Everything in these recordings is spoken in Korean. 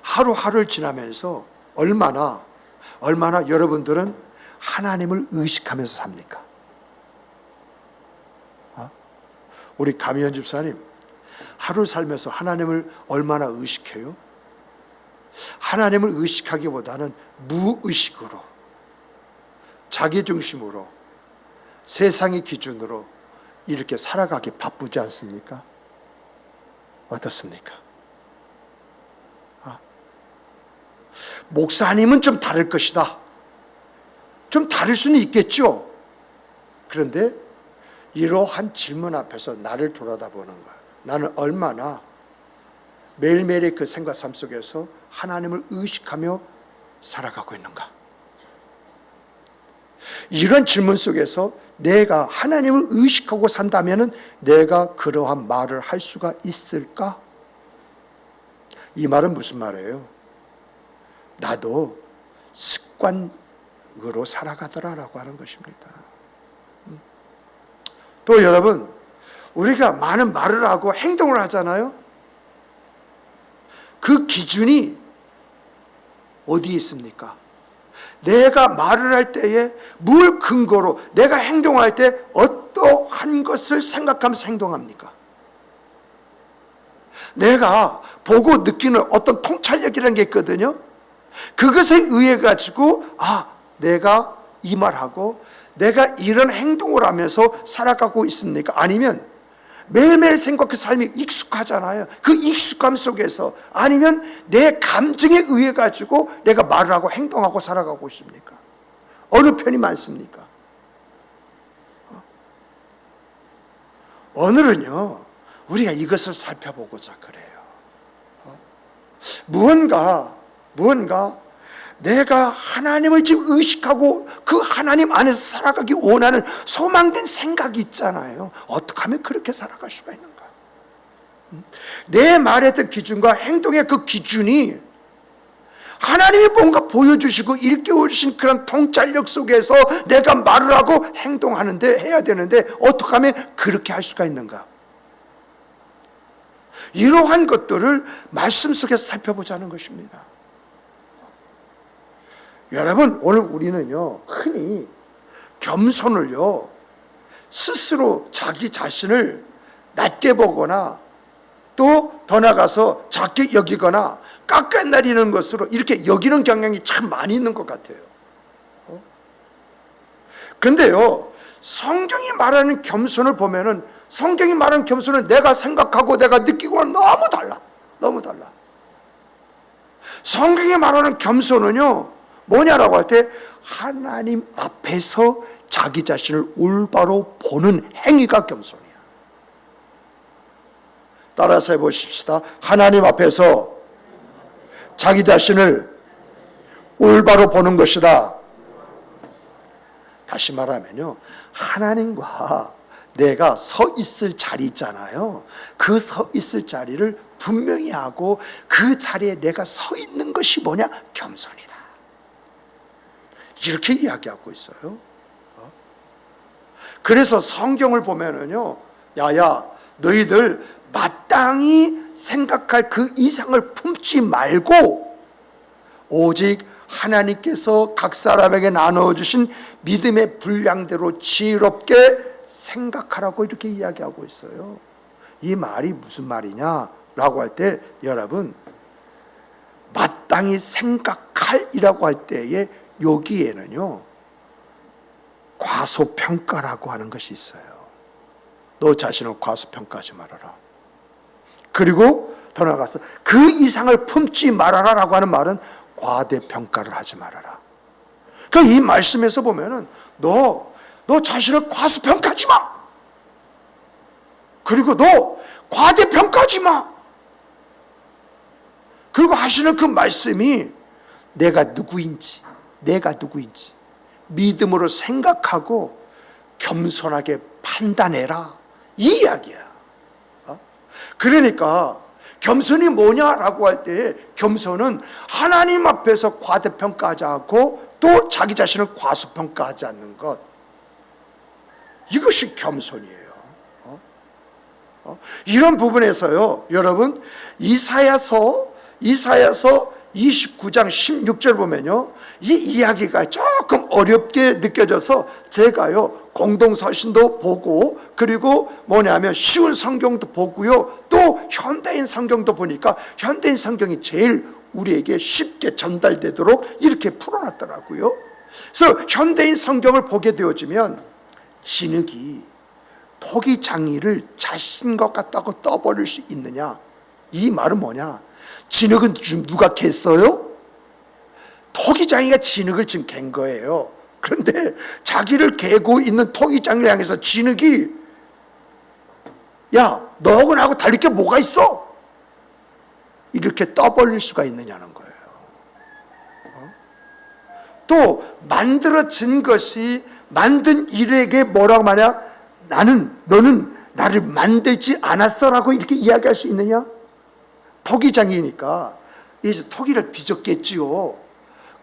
하루하루를 지나면서 얼마나 여러분들은 하나님을 의식하면서 삽니까? 우리 감희연 집사님, 하루 살면서 하나님을 얼마나 의식해요? 하나님을 의식하기보다는 무의식으로, 자기중심으로, 세상의 기준으로 이렇게 살아가기 바쁘지 않습니까? 어떻습니까? 목사님은 좀 다를 것이다. 좀 다를 수는 있겠죠. 그런데 이러한 질문 앞에서 나를 돌아다보는 거야. 나는 얼마나 매일매일의 그 생과 삶 속에서 하나님을 의식하며 살아가고 있는가. 이런 질문 속에서 내가 하나님을 의식하고 산다면 내가 그러한 말을 할 수가 있을까? 이 말은 무슨 말이에요? 나도 습관으로 살아가더라라고 하는 것입니다. 또 여러분, 우리가 많은 말을 하고 행동을 하잖아요. 그 기준이 어디에 있습니까? 내가 말을 할 때에 뭘 근거로 내가 행동할 때 어떠한 것을 생각하면서 행동합니까? 내가 보고 느끼는 어떤 통찰력이라는 게 있거든요. 그것에 의해 가지고 내가 이 말하고 내가 이런 행동을 하면서 살아가고 있습니까? 아니면 매일매일 생각 그 삶이 익숙하잖아요. 그 익숙함 속에서 아니면 내 감정에 의해 가지고 내가 말을 하고 행동하고 살아가고 있습니까? 어느 편이 많습니까? 오늘은요, 우리가 이것을 살펴보고자 그래요. 무언가 내가 하나님을 지금 의식하고 그 하나님 안에서 살아가기 원하는 소망된 생각이 있잖아요. 어떻게 하면 그렇게 살아갈 수가 있는가? 내 말의 그 기준과 행동의 그 기준이 하나님이 뭔가 보여주시고 일깨워주신 그런 통찰력 속에서 내가 말을 하고 행동하는데 해야 되는데 어떻게 하면 그렇게 할 수가 있는가? 이러한 것들을 말씀 속에서 살펴보자는 것입니다. 여러분, 오늘 우리는요, 흔히 겸손을요, 스스로 자기 자신을 낮게 보거나 또 더 나가서 작게 여기거나 깎아내리는 것으로 이렇게 여기는 경향이 참 많이 있는 것 같아요. 근데요, 성경이 말하는 겸손을 보면은 성경이 말하는 겸손은 내가 생각하고 내가 느끼고는 너무 달라. 성경이 말하는 겸손은요, 뭐냐라고 할 때 하나님 앞에서 자기 자신을 올바로 보는 행위가 겸손이야. 따라서 해보십시다. 하나님 앞에서 자기 자신을 올바로 보는 것이다. 다시 말하면요, 하나님과 내가 서 있을 자리 있잖아요. 그 서 있을 자리를 분명히 하고 그 자리에 내가 서 있는 것이 뭐냐? 겸손이다. 이렇게 이야기하고 있어요. 그래서 성경을 보면은요, 야야, 너희들 마땅히 생각할 그 이상을 품지 말고 오직 하나님께서 각 사람에게 나눠주신 믿음의 분량대로 지혜롭게 생각하라고 이렇게 이야기하고 있어요. 이 말이 무슨 말이냐라고 할 때, 여러분, 마땅히 생각할이라고 할 때에 여기에는요, 과소평가라고 하는 것이 있어요. 너 자신을 과소평가하지 말아라. 그리고 더 나아가서 그 이상을 품지 말아라 라고 하는 말은 과대평가를 하지 말아라. 그러니까 이 말씀에서 보면은 너 자신을 과소평가하지 마. 그리고 너 과대평가하지 마. 그리고 하시는 그 말씀이 내가 누구인지 믿음으로 생각하고 겸손하게 판단해라, 이 이야기야. 그러니까 겸손이 뭐냐라고 할 때, 겸손은 하나님 앞에서 과대평가하지 않고 또 자기 자신을 과소평가하지 않는 것, 이것이 겸손이에요. 이런 부분에서요, 여러분, 이사야서 29장 16절 보면요, 이 이야기가 조금 어렵게 느껴져서 제가요 공동서신도 보고, 그리고 뭐냐면 쉬운 성경도 보고요, 또 현대인 성경도 보니까 현대인 성경이 제일 우리에게 쉽게 전달되도록 이렇게 풀어놨더라고요. 그래서 현대인 성경을 보게 되어지면 진흙이 토기장이를 자신 것 같다고 떠버릴 수 있느냐, 이 말은 뭐냐, 진흙은 지금 누가 갰어요? 토기장이가 진흙을 지금 갠 거예요. 그런데 자기를 개고 있는 토기장이를 향해서 진흙이, 야, 너하고 나하고 다를 게 뭐가 있어? 이렇게 떠벌릴 수가 있느냐는 거예요. 또 만들어진 것이 만든 일에게 뭐라고 말이야? 너는 나를 만들지 않았어라고 이렇게 이야기할 수 있느냐? 토기장이니까 이제 토기를 빚었겠지요.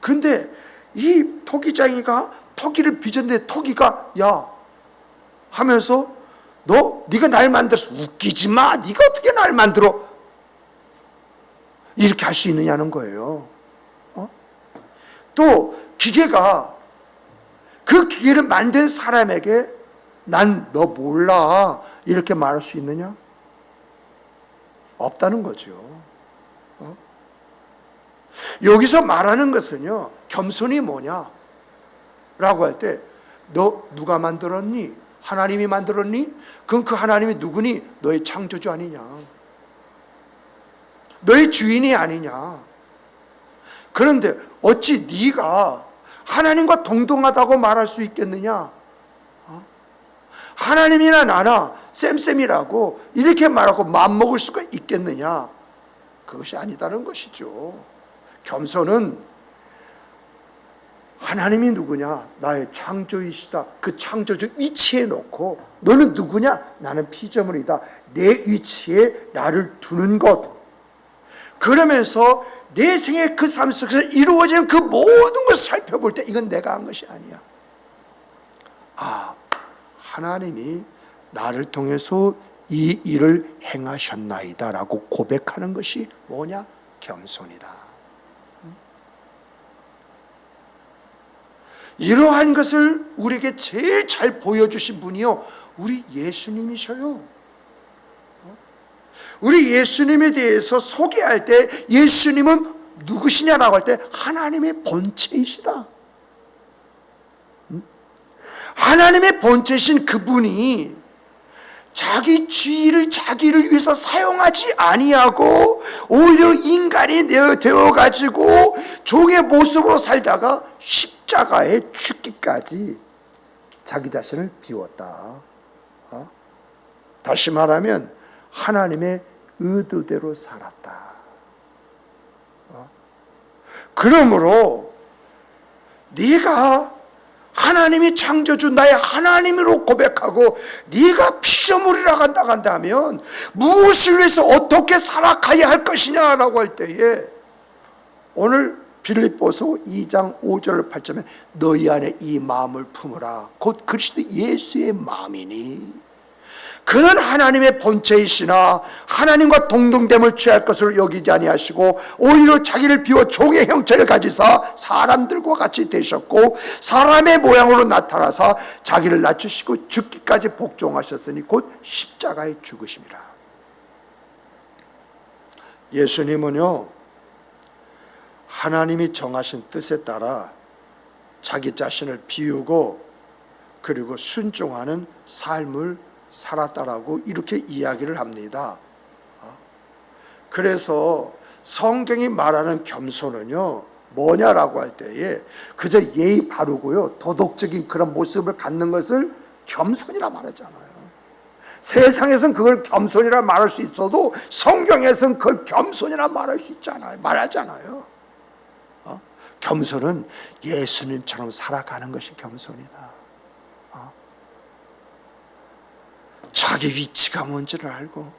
근데 이 토기장이가 토기를 빚었는데 토기가 야 하면서 네가 날 만들었어. 웃기지 마. 네가 어떻게 날 만들어? 이렇게 할 수 있느냐는 거예요. 또 기계가 그 기계를 만든 사람에게 난 너 몰라 이렇게 말할 수 있느냐? 없다는 거죠. 여기서 말하는 것은요, 겸손이 뭐냐 라고 할 때, 너 누가 만들었니? 하나님이 만들었니? 그럼 그 하나님이 누구니? 너의 창조주 아니냐, 너의 주인이 아니냐. 그런데 어찌 네가 하나님과 동등하다고 말할 수 있겠느냐? 하나님이나 나나 쌤쌤이라고 이렇게 말하고 맘먹을 수가 있겠느냐? 그것이 아니다는 것이죠. 겸손은 하나님이 누구냐? 나의 창조이시다. 그 창조주 위치에 놓고 너는 누구냐? 나는 피조물이다. 내 위치에 나를 두는 것. 그러면서 내 생의 그 삶 속에서 이루어지는 그 모든 것을 살펴볼 때 이건 내가 한 것이 아니야. 하나님이 나를 통해서 이 일을 행하셨나이다 라고 고백하는 것이 뭐냐? 겸손이다. 이러한 것을 우리에게 제일 잘 보여주신 분이요, 우리 예수님이셔요. 우리 예수님에 대해서 소개할 때 예수님은 누구시냐라고 할 때 하나님의 본체이시다. 하나님의 본체이신 그분이 자기 지위를 자기를 위해서 사용하지 아니하고 오히려 인간이 되어가지고 종의 모습으로 살다가 십자가에 죽기까지 자기 자신을 비웠다. 다시 말하면 하나님의 의도대로 살았다. 그러므로 네가 하나님이 창조주 나의 하나님으로 고백하고 네가 피조물이라 한다면 무엇을 위해서 어떻게 살아가야 할 것이냐라고 할 때에 오늘 빌립보서 2장 5절 8절에 너희 안에 이 마음을 품으라 곧 그리스도 예수의 마음이니 그는 하나님의 본체이시나 하나님과 동등됨을 취할 것으로 여기지 아니하시고 오히려 자기를 비워 종의 형체를 가지사 사람들과 같이 되셨고 사람의 모양으로 나타나사 자기를 낮추시고 죽기까지 복종하셨으니 곧 십자가에 죽으심이라. 예수님은요, 하나님이 정하신 뜻에 따라 자기 자신을 비우고 그리고 순종하는 삶을 살았다라고 이렇게 이야기를 합니다. 그래서 성경이 말하는 겸손은요 뭐냐라고 할 때에 그저 예의 바르고요 도덕적인 그런 모습을 갖는 것을 겸손이라 말하잖아요. 세상에서는 그걸 겸손이라 말할 수 있어도 성경에서는 그걸 겸손이라 말할 수 있잖아요. 말하잖아요. 겸손은 예수님처럼 살아가는 것이 겸손이다. 자기 위치가 뭔지를 알고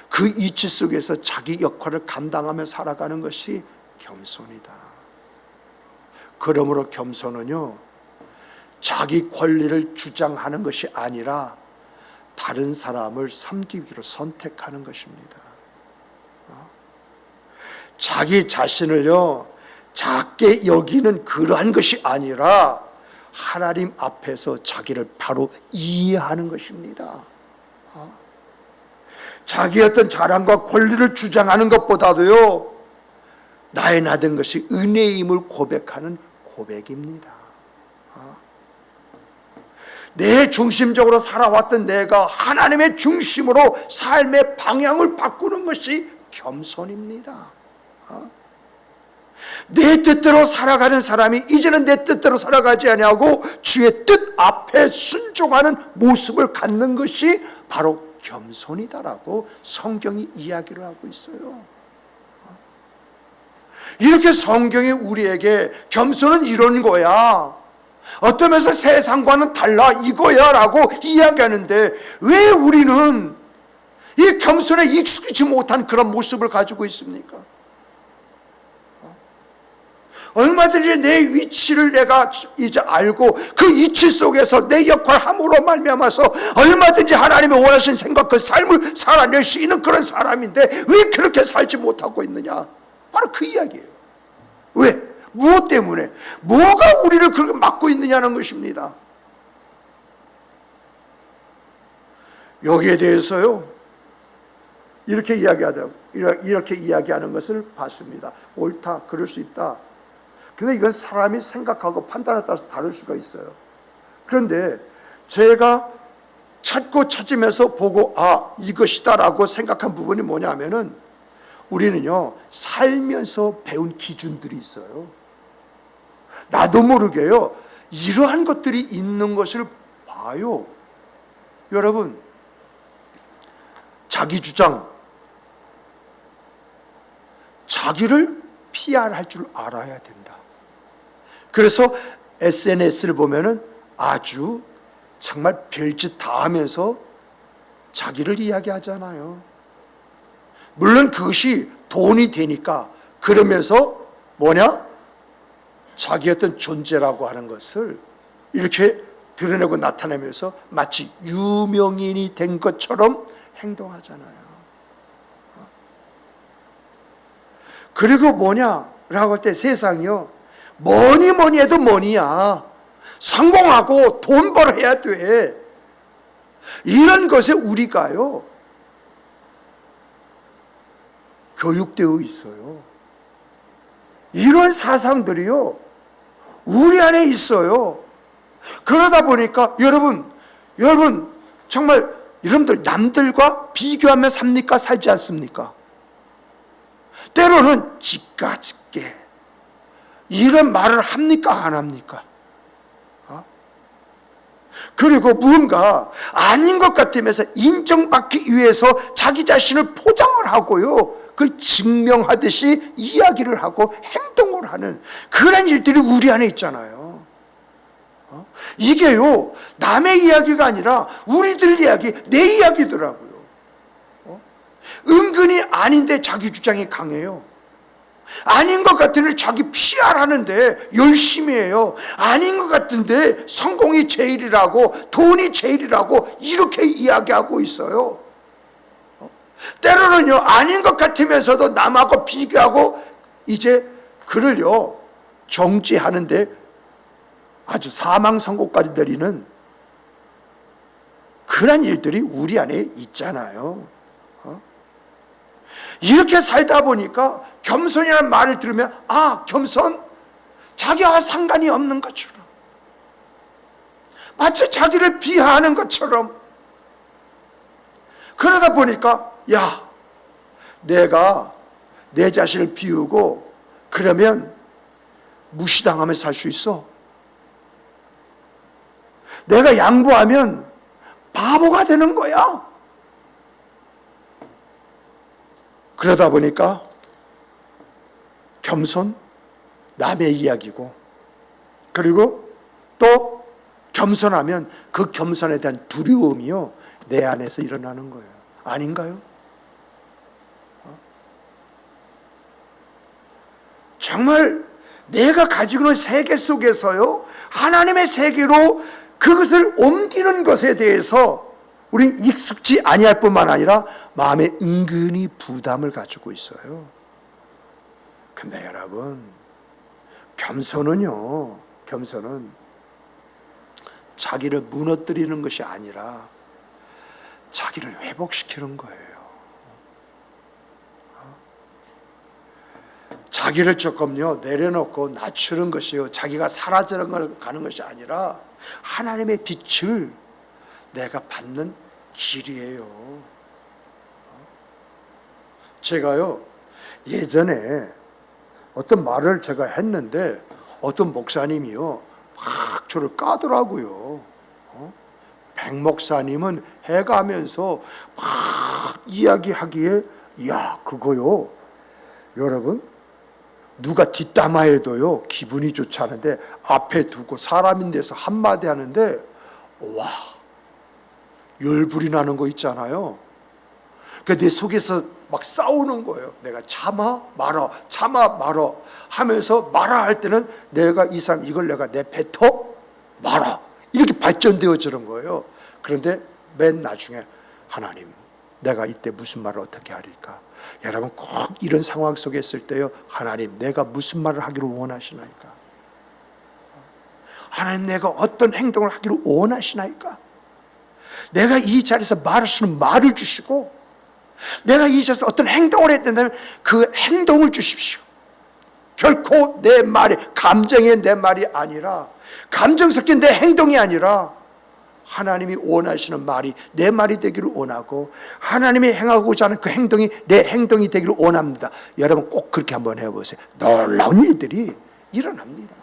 그 위치 속에서 자기 역할을 감당하며 살아가는 것이 겸손이다. 그러므로 겸손은요 자기 권리를 주장하는 것이 아니라 다른 사람을 섬기기로 선택하는 것입니다. 자기 자신을요 작게 여기는 그러한 것이 아니라 하나님 앞에서 자기를 바로 이해하는 것입니다. 자기 어떤 자랑과 권리를 주장하는 것보다도요 나의 나된 것이 은혜임을 고백하는 고백입니다. 내 중심적으로 살아왔던 내가 하나님의 중심으로 삶의 방향을 바꾸는 것이 겸손입니다. 내 뜻대로 살아가는 사람이 이제는 내 뜻대로 살아가지 아니하고 주의 뜻 앞에 순종하는 모습을 갖는 것이 바로 겸손이다라고 성경이 이야기를 하고 있어요. 이렇게 성경이 우리에게 겸손은 이런 거야, 어떤 면에서 세상과는 달라 이거야 라고 이야기하는데 왜 우리는 이 겸손에 익숙하지 못한 그런 모습을 가지고 있습니까? 얼마든지 내 위치를 내가 이제 알고 그 위치 속에서 내 역할함으로 말미암아서 얼마든지 하나님의 원하신 생각 그 삶을 살아낼 수 있는 그런 사람인데 왜 그렇게 살지 못하고 있느냐? 바로 그 이야기예요. 왜? 무엇 때문에? 뭐가 우리를 그렇게 막고 있느냐는 것입니다. 여기에 대해서요 이렇게 이야기하는 것을 봤습니다. 옳다, 그럴 수 있다. 근데 이건 사람이 생각하고 판단에 따라서 다를 수가 있어요. 그런데 제가 찾으면서 보고 이것이다 라고 생각한 부분이 뭐냐면은 우리는요 살면서 배운 기준들이 있어요. 나도 모르게요 이러한 것들이 있는 것을 봐요. 여러분, 자기 주장, 자기를 PR할 줄 알아야 된다. 그래서 SNS를 보면은 아주 정말 별짓 다 하면서 자기를 이야기하잖아요. 물론 그것이 돈이 되니까 그러면서 자기 어떤 존재라고 하는 것을 이렇게 드러내고 나타내면서 마치 유명인이 된 것처럼 행동하잖아요. 그리고 뭐냐라고 할 때 세상이요 뭐니 해도 뭐니야, 성공하고 돈 벌어야 돼, 이런 것에 우리가요 교육되어 있어요. 이런 사상들이요 우리 안에 있어요. 그러다 보니까 여러분 정말 여러분들 남들과 비교하며 삽니까? 살지 않습니까? 때로는 지가짓게 이런 말을 합니까? 안 합니까? 그리고 무언가 아닌 것 같으면서 인정받기 위해서 자기 자신을 포장을 하고요 그걸 증명하듯이 이야기를 하고 행동을 하는 그런 일들이 우리 안에 있잖아요. 이게요 남의 이야기가 아니라 우리들 이야기, 내 이야기더라고요. 은근히 아닌데 자기 주장이 강해요. 아닌 것 같은데 자기 PR하는데 열심히 해요. 아닌 것 같은데 성공이 제일이라고, 돈이 제일이라고 이렇게 이야기하고 있어요. 때로는요 아닌 것 같으면서도 남하고 비교하고 이제 그를요 정죄하는데 아주 사망 선고까지 내리는 그런 일들이 우리 안에 있잖아요. 이렇게 살다 보니까 겸손이라는 말을 들으면 겸손? 자기와 상관이 없는 것처럼, 마치 자기를 비하하는 것처럼. 그러다 보니까 내가 내 자신을 비우고 그러면 무시당하면서 살 수 있어. 내가 양보하면 바보가 되는 거야. 그러다 보니까 겸손, 남의 이야기고, 그리고 또 겸손하면 그 겸손에 대한 두려움이요 내 안에서 일어나는 거예요. 아닌가요? 정말 내가 가지고 있는 세계 속에서요 하나님의 세계로 그것을 옮기는 것에 대해서 우리는 익숙지 아니할 뿐만 아니라 마음에 은근히 부담을 가지고 있어요. 근데 여러분, 겸손은요, 겸손은 자기를 무너뜨리는 것이 아니라 자기를 회복시키는 거예요. 자기를 조금요 내려놓고 낮추는 것이요, 자기가 사라지는 가는 것이 아니라 하나님의 빛을 내가 받는 길이에요. 제가요 예전에 어떤 말을 제가 했는데 어떤 목사님이요 막 저를 까더라고요. 백 목사님은 해가면서 막 이야기하기에, 야 그거요 여러분, 누가 뒷담화해도요 기분이 좋지 않은데 앞에 두고 사람인데서 한마디 하는데 와 열불이 나는 거 있잖아요. 그러니까 내 속에서 막 싸우는 거예요. 내가 참아 말어 참아 말어 하면서 말아 할 때는 내가 이 사람 이걸 내가 내뱉어 말아 이렇게 발전되어지는 거예요. 그런데 맨 나중에 하나님 내가 이때 무슨 말을 어떻게 하리까. 여러분 꼭 이런 상황 속에 있을 때요, 하나님 내가 무슨 말을 하기를 원하시나이까. 하나님 내가 어떤 행동을 하기를 원하시나이까. 내가 이 자리에서 말할 수 있는 말을 주시고, 내가 이 자리에서 어떤 행동을 해야 된다면 그 행동을 주십시오. 결코 내 말이 감정의 내 말이 아니라, 감정 섞인 내 행동이 아니라 하나님이 원하시는 말이 내 말이 되기를 원하고, 하나님이 행하고자 하는 그 행동이 내 행동이 되기를 원합니다. 여러분 꼭 그렇게 한번 해보세요. 놀라운 일들이 일어납니다.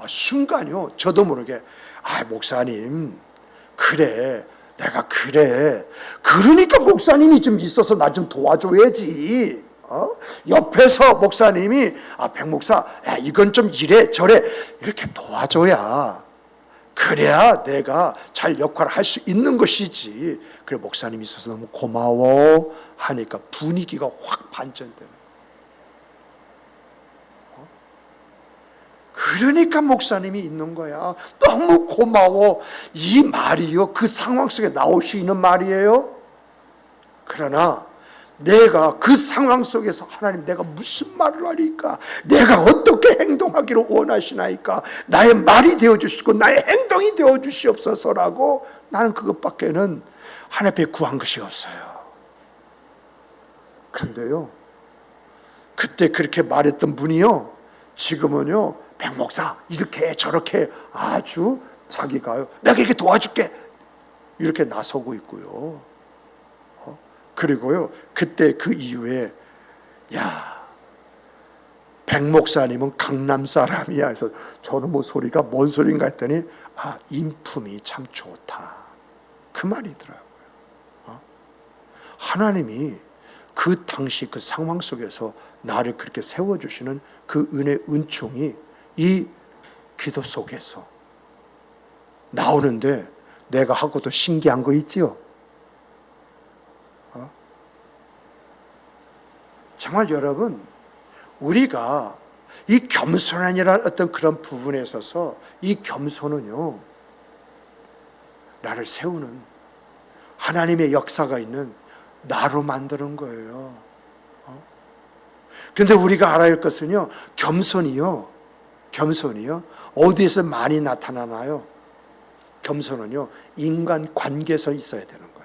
순간요 저도 모르게 목사님 그래 내가 그래 그러니까 목사님이 좀 있어서 나 좀 도와줘야지. 옆에서 목사님이 백 목사 이건 좀 이래 저래 이렇게 도와줘야 그래야 내가 잘 역할을 할 수 있는 것이지. 그래 목사님이 있어서 너무 고마워 하니까 분위기가 확 반전되는. 그러니까 목사님이 있는 거야. 너무 고마워. 이 말이요 그 상황 속에 나올 수 있는 말이에요. 그러나 내가 그 상황 속에서 하나님 내가 무슨 말을 하리까, 내가 어떻게 행동하기를 원하시나이까, 나의 말이 되어주시고 나의 행동이 되어주시옵소서라고 나는 그것밖에는 하나님 앞에 구한 것이 없어요. 그런데요 그때 그렇게 말했던 분이요 지금은요 백 목사 이렇게 저렇게 아주 자기가요 내가 이렇게 도와줄게 이렇게 나서고 있고요. 그리고요 그때 그 이후에 백 목사님은 강남 사람이야 해서 저는 뭐 소리가 뭔 소린가 했더니 인품이 참 좋다 그 말이더라고요. 하나님이 그 당시 그 상황 속에서 나를 그렇게 세워주시는 그 은혜 은총이 이 기도 속에서 나오는데 내가 하고도 신기한 거 있지요. 정말 여러분 우리가 이 겸손이라는 어떤 그런 부분에 있어서 이 겸손은요 나를 세우는 하나님의 역사가 있는 나로 만드는 거예요. 그런데 우리가 알아야 할 것은요 겸손이요 어디에서 많이 나타나나요? 겸손은요 인간 관계에서 있어야 되는 거예요.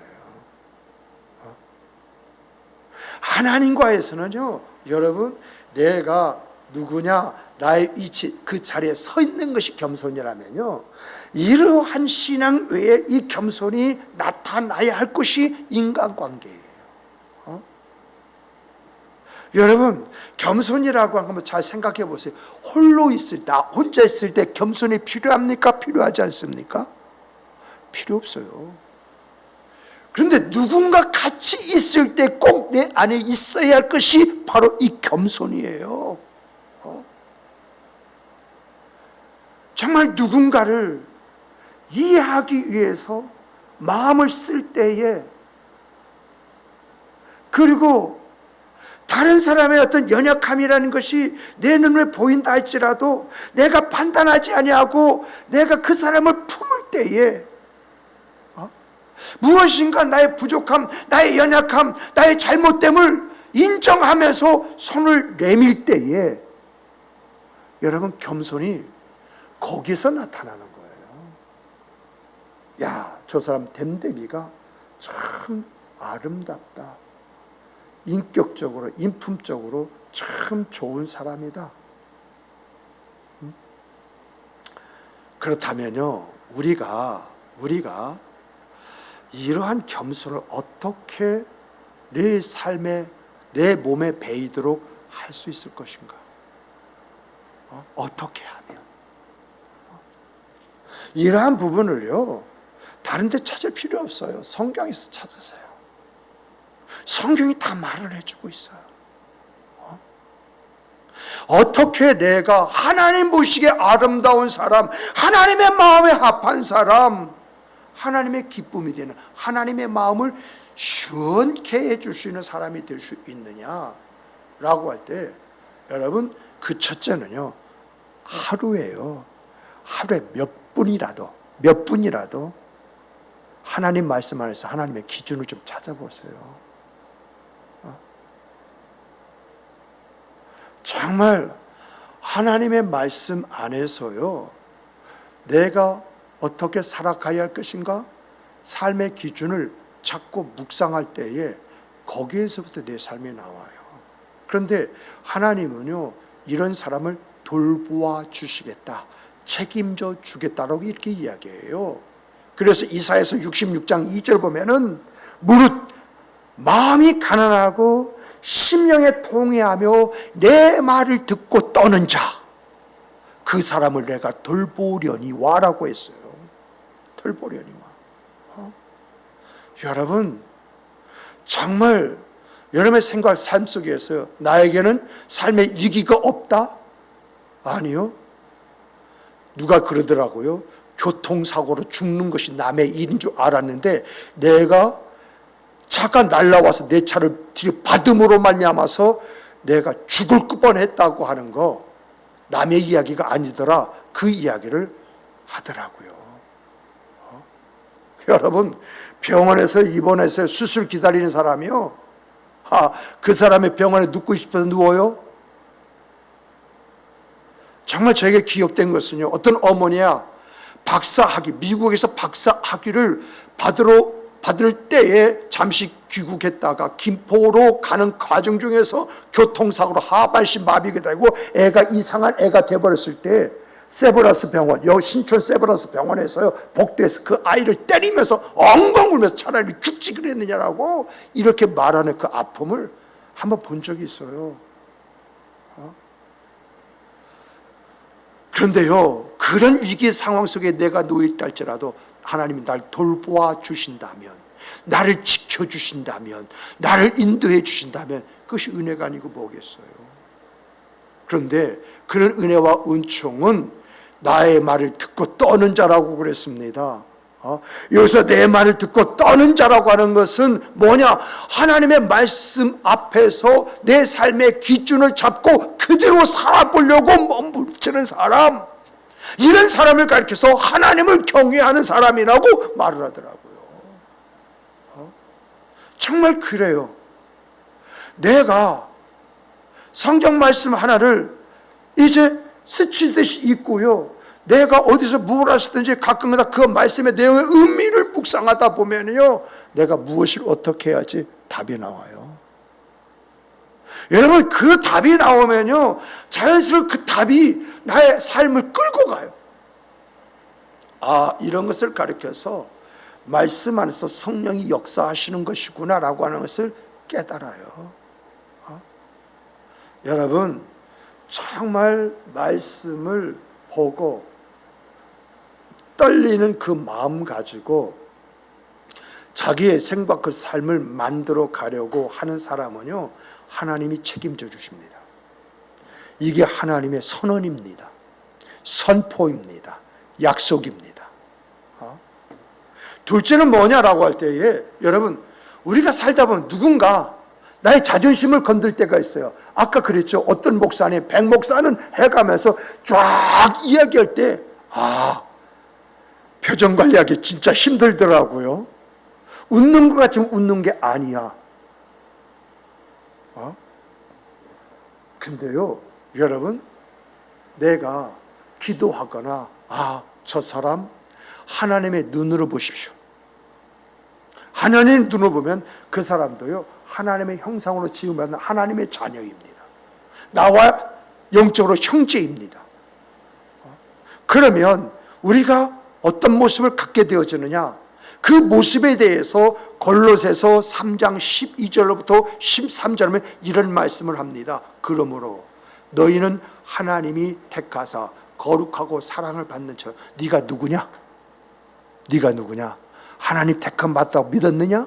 하나님과에서는요 여러분 내가 누구냐 나의 위치 그 자리에 서 있는 것이 겸손이라면요 이러한 신앙 외에 이 겸손이 나타나야 할 것이 인간관계예요. 여러분 겸손이라고 하는 걸 잘 생각해 보세요. 홀로 있을 때 혼자 있을 때 겸손이 필요합니까? 필요하지 않습니까? 필요 없어요. 그런데 누군가 같이 있을 때 꼭 내 안에 있어야 할 것이 바로 이 겸손이에요. 정말 누군가를 이해하기 위해서 마음을 쓸 때에 그리고 다른 사람의 어떤 연약함이라는 것이 내 눈에 보인다 할지라도 내가 판단하지 아니하고 내가 그 사람을 품을 때에 무엇인가 나의 부족함, 나의 연약함, 나의 잘못됨을 인정하면서 손을 내밀 때에 여러분 겸손이 거기서 나타나는 거예요. 야, 저 사람 댐댐이가 참 아름답다. 인격적으로, 인품적으로 참 좋은 사람이다. 그렇다면요, 우리가 이러한 겸손을 어떻게 내 삶에, 내 몸에 배이도록 할 수 있을 것인가? 어떻게 하면? 이러한 부분을요, 다른 데 찾을 필요 없어요. 성경에서 찾으세요. 성경이 다 말을 해주고 있어요. 어떻게 내가 하나님 보시기에 아름다운 사람, 하나님의 마음에 합한 사람, 하나님의 기쁨이 되는, 하나님의 마음을 시원케 해줄 수 있는 사람이 될 수 있느냐라고 할 때, 여러분, 그 첫째는요, 하루에요. 하루에 몇 분이라도 하나님 말씀 안에서 하나님의 기준을 좀 찾아보세요. 정말 하나님의 말씀 안에서요, 내가 어떻게 살아가야 할 것인가? 삶의 기준을 찾고 묵상할 때에 거기에서부터 내 삶이 나와요. 그런데 하나님은요, 이런 사람을 돌보아 주시겠다, 책임져 주겠다라고 이렇게 이야기해요. 그래서 이사야서 66장 2절 보면은 무릇 마음이 가난하고 심령에 통회하며 내 말을 듣고 떠는 자, 그 사람을 내가 돌보려니와라고 했어요. 돌보려니와. 여러분, 정말 여러분의 생각, 삶 속에서 나에게는 삶의 위기가 없다? 아니요. 누가 그러더라고요. 교통사고로 죽는 것이 남의 일인 줄 알았는데 내가 차가 날라와서 내 차를 들이받음으로 말미암아서 내가 죽을 뻔했다고 하는 거, 남의 이야기가 아니더라, 그 이야기를 하더라고요. 여러분, 병원에서 입원해서 수술 기다리는 사람이요, 그 사람의 병원에 눕고 싶어서 누워요? 정말 저에게 기억된 것은요, 어떤 어머니야, 박사학위, 미국에서 박사학위를 받을 때에 잠시 귀국했다가 김포로 가는 과정 중에서 교통사고로 하반신 마비가 되고 애가 이상한 애가 돼버렸을 때 세브란스 병원, 신촌 세브란스 병원에서 복도에서 그 아이를 때리면서 엉엉 울면서 차라리 죽지 그랬느냐라고 이렇게 말하는 그 아픔을 한번 본 적이 있어요. 그런데요, 그런 위기 상황 속에 내가 놓여있다 할지라도 하나님이 날 돌보아 주신다면, 나를 지켜주신다면, 나를 인도해 주신다면 그것이 은혜가 아니고 뭐겠어요. 그런데 그런 은혜와 은총은 나의 말을 듣고 떠는 자라고 그랬습니다. 여기서 내 말을 듣고 떠는 자라고 하는 것은 뭐냐? 하나님의 말씀 앞에서 내 삶의 기준을 잡고 그대로 살아보려고 몸부림치는 사람, 이런 사람을 가리켜서 하나님을 경외하는 사람이라고 말을 하더라고요. 정말 그래요. 내가 성경 말씀 하나를 이제 스치듯이 읽고요, 내가 어디서 무엇을 하시든지 가끔마다 그 말씀의 내용의 의미를 묵상하다 보면요, 내가 무엇을 어떻게 해야지 답이 나와요. 여러분, 그 답이 나오면요, 자연스럽게 그 답이 나의 삶을 끌고 가요. 이런 것을 가르쳐서 말씀 안에서 성령이 역사하시는 것이구나라고 하는 것을 깨달아요. 여러분, 정말 말씀을 보고 떨리는 그 마음 가지고 자기의 생각, 그 삶을 만들어 가려고 하는 사람은요, 하나님이 책임져 주십니다. 이게 하나님의 선언입니다. 선포입니다. 약속입니다. 둘째는 뭐냐라고 할 때에, 여러분, 우리가 살다 보면 누군가 나의 자존심을 건들 때가 있어요. 아까 그랬죠. 어떤 목사님, 백 목사는 해가면서 쫙 이야기할 때, 표정 관리하기 진짜 힘들더라고요. 웃는 것 같지만 웃는 게 아니야. 근데요, 여러분, 내가 기도하거나 저 사람 하나님의 눈으로 보십시오. 하나님의 눈으로 보면 그 사람도요, 하나님의 형상으로 지음받은 하나님의 자녀입니다. 나와 영적으로 형제입니다. 그러면 우리가 어떤 모습을 갖게 되어지느냐? 그 모습에 대해서 골로새서 3장 12절로부터 13절에 이런 말씀을 합니다. 그러므로 너희는 하나님이 택하사 거룩하고 사랑을 받는 처럼. 네가 누구냐? 네가 누구냐? 하나님 택함 맞다고 믿었느냐?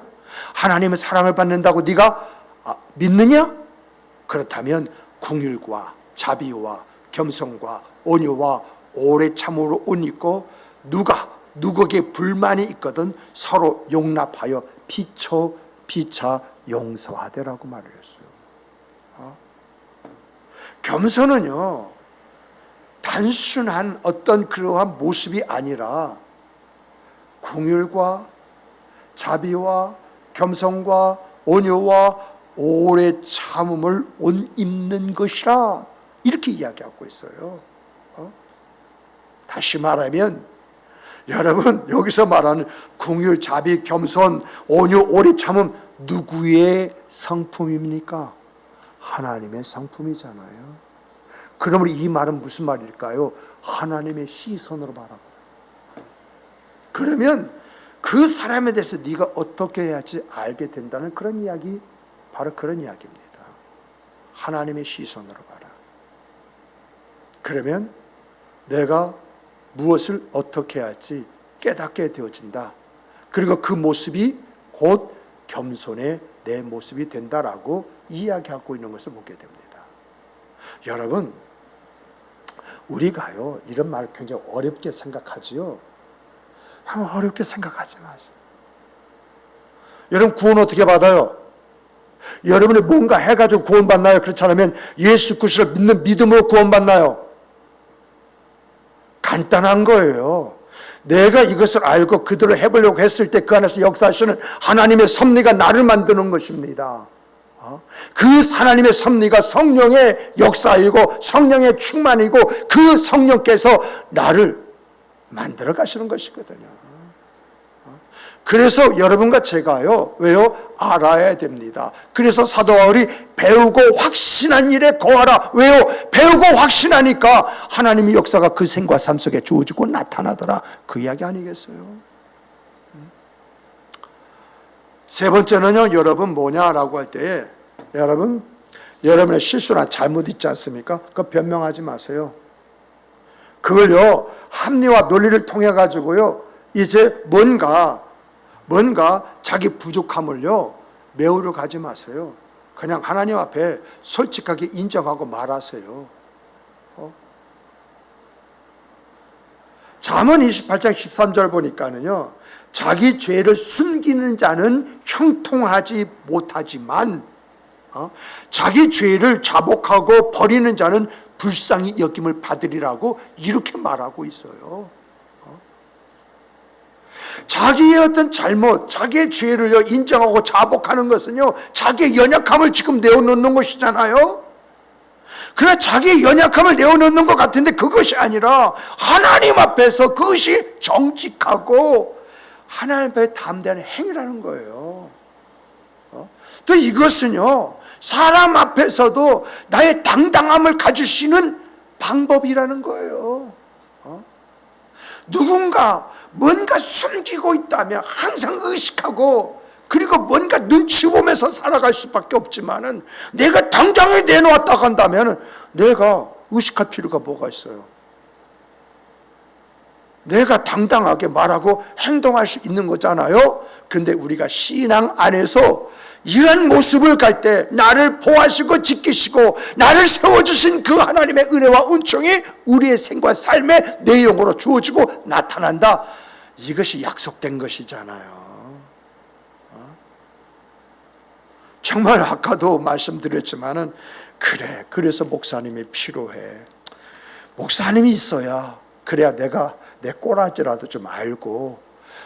하나님의 사랑을 받는다고 네가 믿느냐? 그렇다면 긍휼과 자비와 겸손과 온유와 오래 참음으로 옷 입고 누구에게 불만이 있거든 서로 용납하여 피차 용서하되라고 말을 했어요. 겸손은요, 단순한 어떤 그러한 모습이 아니라 긍휼과 자비와 겸손과 온유와 오래 참음을 옷 입는 것이라 이렇게 이야기하고 있어요. 다시 말하면 여러분, 여기서 말하는 긍휼, 자비, 겸손, 온유, 오래 참음 누구의 성품입니까? 하나님의 성품이잖아요. 그러면 이 말은 무슨 말일까요? 하나님의 시선으로 바라보라. 그러면 그 사람에 대해서 네가 어떻게 해야지 알게 된다는 그런 이야기, 바로 그런 이야기입니다. 하나님의 시선으로 봐라. 그러면 내가 무엇을 어떻게 해야 할지 깨닫게 되어진다. 그리고 그 모습이 곧 겸손의 내 모습이 된다라고 이야기하고 있는 것을 보게 됩니다. 여러분, 우리가요, 이런 말을 굉장히 어렵게 생각하지요. 한번 어렵게 생각하지 마세요. 여러분, 구원 어떻게 받아요? 여러분이 뭔가 해가지고 구원받나요? 그렇지 않으면 예수 그리스도를 믿는 믿음으로 구원받나요? 간단한 거예요. 내가 이것을 알고 그대로 해보려고 했을 때 그 안에서 역사하시는 하나님의 섭리가 나를 만드는 것입니다. 그 하나님의 섭리가 성령의 역사이고 성령의 충만이고 그 성령께서 나를 만들어 가시는 것이거든요. 그래서 여러분과 제가요, 왜요? 알아야 됩니다. 그래서 사도 바울이 배우고 확신한 일에 거하라. 왜요? 배우고 확신하니까 하나님의 역사가 그 생과 삶 속에 주어지고 나타나더라. 그 이야기 아니겠어요? 세 번째는요, 여러분 뭐냐라고 할 때, 여러분의 실수나 잘못 있지 않습니까? 그거 변명하지 마세요. 그걸요, 합리와 논리를 통해 가지고요, 이제 뭔가 자기 부족함을요 메우려 가지 마세요. 그냥 하나님 앞에 솔직하게 인정하고 말하세요. 잠언 28장 13절 보니까는요, 자기 죄를 숨기는 자는 형통하지 못하지만 자기 죄를 자복하고 버리는 자는 불쌍히 여김을 받으리라고 이렇게 말하고 있어요. 자기의 어떤 잘못, 자기의 죄를요 인정하고 자복하는 것은요 자기의 연약함을 지금 내어놓는 것이잖아요. 그러나 자기의 연약함을 내어놓는 것 같은데 그것이 아니라 하나님 앞에서 그것이 정직하고 하나님 앞에 담대한 행위라는 거예요. 또 이것은요 사람 앞에서도 나의 당당함을 가질 수 있는 방법이라는 거예요. 누군가 뭔가 숨기고 있다면 항상 의식하고 그리고 뭔가 눈치 보면서 살아갈 수밖에 없지만은 내가 당장에 내놓았다 한다면 내가 의식할 필요가 뭐가 있어요? 내가 당당하게 말하고 행동할 수 있는 거잖아요. 그런데 우리가 신앙 안에서 이런 모습을 갈 때 나를 보호하시고 지키시고 나를 세워주신 그 하나님의 은혜와 은총이 우리의 생과 삶의 내용으로 주어지고 나타난다. 이것이 약속된 것이잖아요. 정말 아까도 말씀드렸지만은 그래서 목사님이 필요해. 목사님이 있어야 그래야 내가 내 꼬라지라도 좀 알고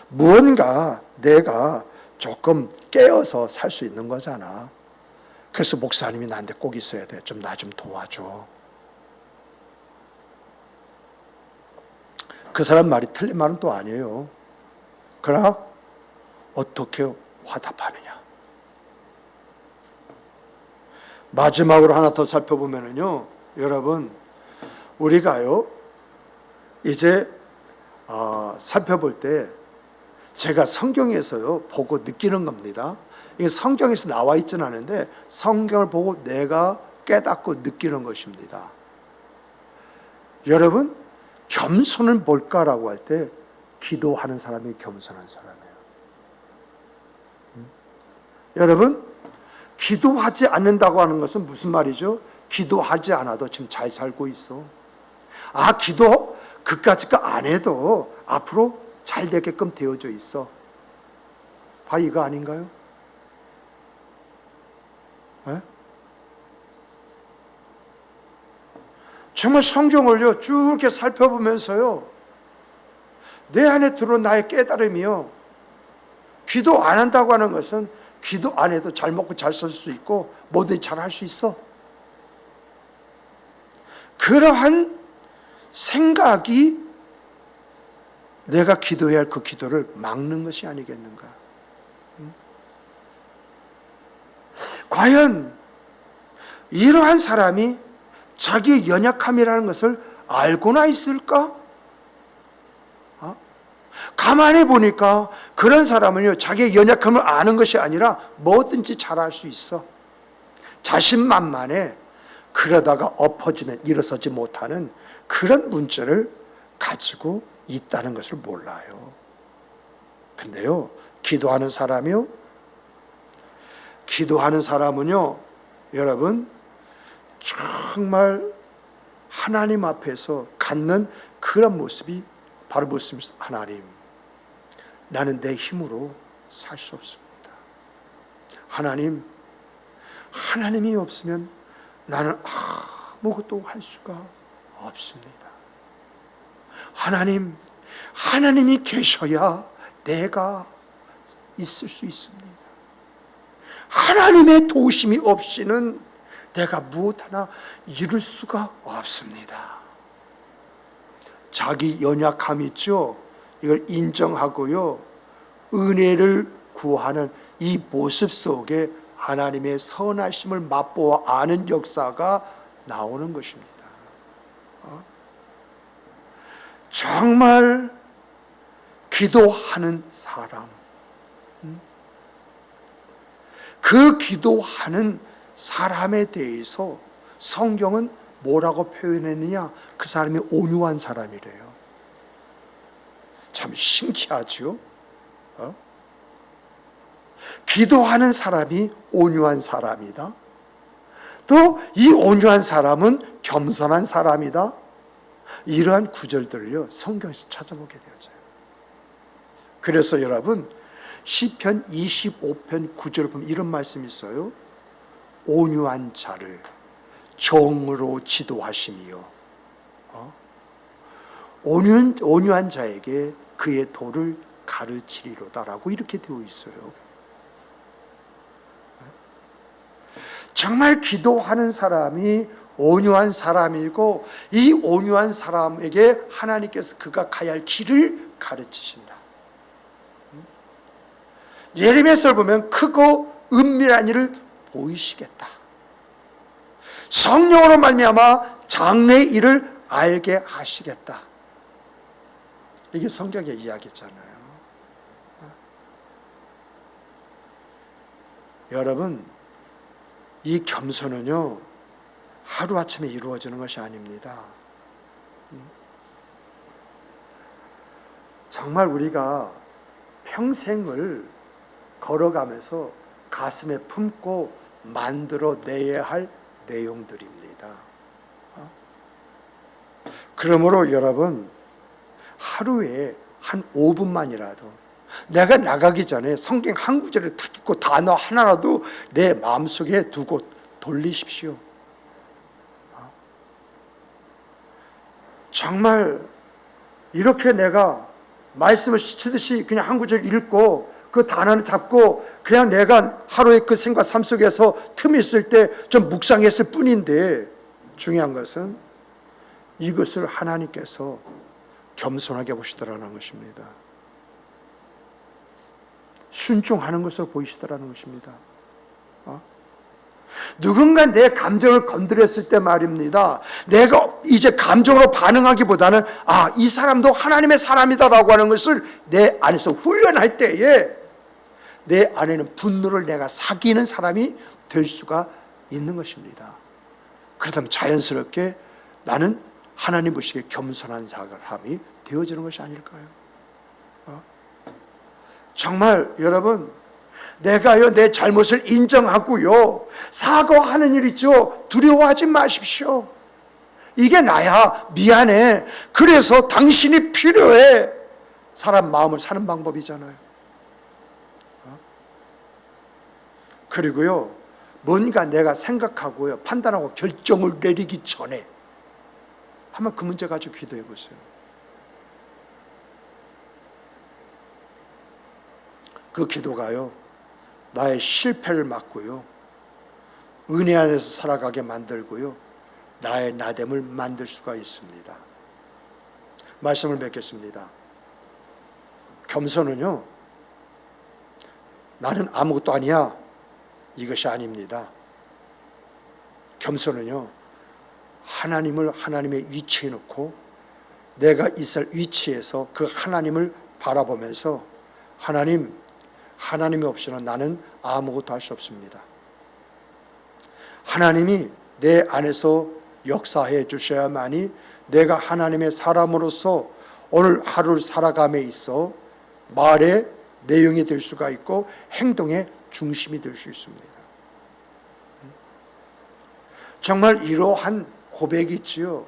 무언가 내가 조금 깨어서 살 수 있는 거잖아. 그래서 목사님이 나한테 꼭 있어야 돼. 좀 나 좀 도와줘. 그 사람 말이 틀린 말은 또 아니에요. 그러나 어떻게 화답하느냐. 마지막으로 하나 더 살펴보면요, 여러분, 우리가요 이제 살펴볼 때 제가 성경에서요 보고 느끼는 겁니다. 이게 성경에서 나와 있지는 않은데 성경을 보고 내가 깨닫고 느끼는 것입니다. 여러분, 겸손은 뭘까라고 할 때 기도하는 사람이 겸손한 사람이에요. 여러분, 기도하지 않는다고 하는 것은 무슨 말이죠? 기도하지 않아도 지금 잘 살고 있어. 기도 그까짓 거 안 해도 앞으로 잘 되게끔 되어져 있어. 이거 아닌가요? 네? 정말 성경을요 쭉 이렇게 살펴보면서요 내 안에 들어온 나의 깨달음이요, 기도 안 한다고 하는 것은 기도 안 해도 잘 먹고 잘 살 수 있고 뭐든지 잘 할 수 있어. 그러한 생각이 내가 기도해야 할 그 기도를 막는 것이 아니겠는가. 과연 이러한 사람이 자기의 연약함이라는 것을 알고나 있을까? 가만히 보니까 그런 사람은요 자기의 연약함을 아는 것이 아니라 뭐든지 잘할 수 있어. 자신만만해. 그러다가 엎어지면 일어서지 못하는 그런 문제를 가지고 있다는 것을 몰라요. 근데요, 기도하는 사람은요, 여러분, 정말 하나님 앞에서 갖는 그런 모습이 바로 무슨 하나님, 나는 내 힘으로 살 수 없습니다. 하나님이 없으면 나는 아무것도 할 수가 없습니다. 하나님이 계셔야 내가 있을 수 있습니다. 하나님의 도우심이 없이는 내가 무엇 하나 이룰 수가 없습니다. 자기 연약함 있죠? 이걸 인정하고요, 은혜를 구하는 이 모습 속에 하나님의 선하심을 맛보아 아는 역사가 나오는 것입니다. 정말 기도하는 사람, 그 기도하는 사람에 대해서 성경은 뭐라고 표현했느냐? 그 사람이 온유한 사람이래요. 참 신기하죠? 기도하는 사람이 온유한 사람이다. 또 이 온유한 사람은 겸손한 사람이다. 이러한 구절들을요 성경에서 찾아보게 되어져요. 그래서 여러분, 시편 25편 9절을 보면 이런 말씀이 있어요. 온유한 자를 정으로 지도하시며 온유한 자에게 그의 도를 가르치리로다라고 이렇게 되어 있어요. 정말 기도하는 사람이 온유한 사람이고, 이 온유한 사람에게 하나님께서 그가 가야 할 길을 가르치신다. 예레미야서를 보면 크고 은밀한 일을 보이시겠다. 성령으로 말미암아 장래의 일을 알게 하시겠다. 이게 성경의 이야기잖아요. 여러분, 이 겸손은요 하루아침에 이루어지는 것이 아닙니다. 정말 우리가 평생을 걸어가면서 가슴에 품고 만들어내야 할 내용들입니다. 그러므로 여러분, 하루에 한 5분만이라도 내가 나가기 전에 성경 한 구절을 탁 읽고 단어 하나라도 내 마음속에 두고 돌리십시오. 정말 이렇게 내가 말씀을 스치듯이 그냥 한 구절 읽고 그 단어를 잡고 그냥 내가 하루의 그 생과 삶 속에서 틈이 있을 때 좀 묵상했을 뿐인데, 중요한 것은 이것을 하나님께서 겸손하게 보시더라는 것입니다. 순종하는 것을 보이시더라는 것입니다. 누군가 내 감정을 건드렸을 때 말입니다, 내가 이제 감정으로 반응하기보다는 이 사람도 하나님의 사람이다라고 하는 것을 내 안에서 훈련할 때에 내 안에는 분노를 내가 사귀는 사람이 될 수가 있는 것입니다. 그렇다면 자연스럽게 나는 하나님 보시기에 겸손한 사람이 되어지는 것이 아닐까요? 정말 여러분, 내가요 내 잘못을 인정하고요 사과하는 일 있죠. 두려워하지 마십시오. 이게 나야, 미안해, 그래서 당신이 필요해. 사람 마음을 사는 방법이잖아요. 그리고요 뭔가 내가 생각하고요 판단하고 결정을 내리기 전에 한번 그 문제 가지고 기도해 보세요. 그 기도가요 나의 실패를 막고요 은혜 안에서 살아가게 만들고요 나의 나됨을 만들 수가 있습니다. 말씀을 맺겠습니다. 겸손은요 나는 아무것도 아니야, 이것이 아닙니다. 겸손은요 하나님을 하나님의 위치에 놓고 내가 있을 위치에서 그 하나님을 바라보면서 하나님이 없이는 나는 아무것도 할 수 없습니다. 하나님이 내 안에서 역사해 주셔야만이 내가 하나님의 사람으로서 오늘 하루를 살아감에 있어 말의 내용이 될 수가 있고 행동의 중심이 될 수 있습니다. 정말 이러한 고백이 있지요.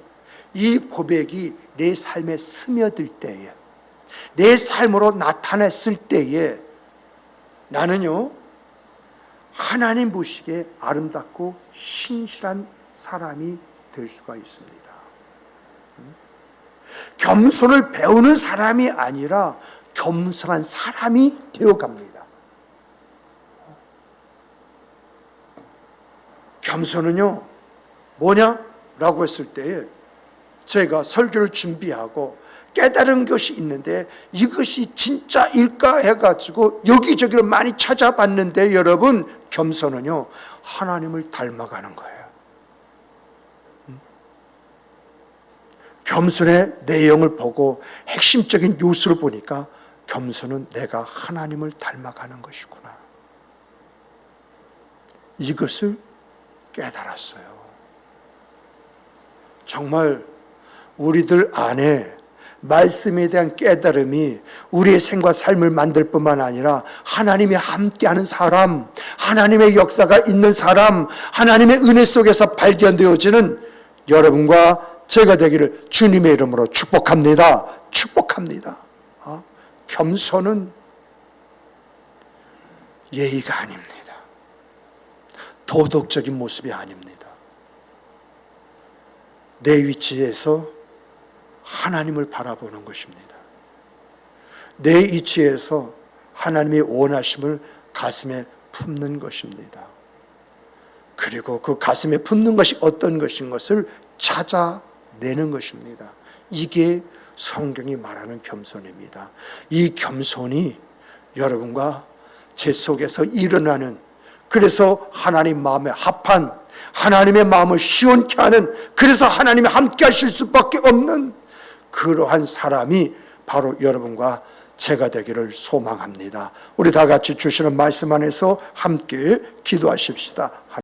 이 고백이 내 삶에 스며들 때에, 내 삶으로 나타났을 때에 나는요 하나님 보시기에 아름답고 신실한 사람이 될 수가 있습니다. 겸손을 배우는 사람이 아니라 겸손한 사람이 되어갑니다. 겸손은요 뭐냐라고 했을 때에 제가 설교를 준비하고 깨달은 것이 있는데 이것이 진짜일까 해가지고 여기저기를 많이 찾아봤는데 여러분, 겸손은요 하나님을 닮아가는 거예요. 겸손의 내용을 보고 핵심적인 요소를 보니까 겸손은 내가 하나님을 닮아가는 것이구나, 이것을 깨달았어요. 정말 우리들 안에 말씀에 대한 깨달음이 우리의 생과 삶을 만들 뿐만 아니라 하나님이 함께하는 사람, 하나님의 역사가 있는 사람, 하나님의 은혜 속에서 발견되어지는 여러분과 제가 되기를 주님의 이름으로 축복합니다. 축복합니다. 겸손은 예의가 아닙니다. 도덕적인 모습이 아닙니다. 내 위치에서 하나님을 바라보는 것입니다. 내 위치에서 하나님의 원하심을 가슴에 품는 것입니다. 그리고 그 가슴에 품는 것이 어떤 것인 것을 찾아내는 것입니다. 이게 성경이 말하는 겸손입니다. 이 겸손이 여러분과 제 속에서 일어나는, 그래서 하나님 마음에 합한, 하나님의 마음을 시원케 하는, 그래서 하나님이 함께 하실 수밖에 없는 그러한 사람이 바로 여러분과 제가 되기를 소망합니다. 우리 다 같이 주시는 말씀 안에서 함께 기도하십시다.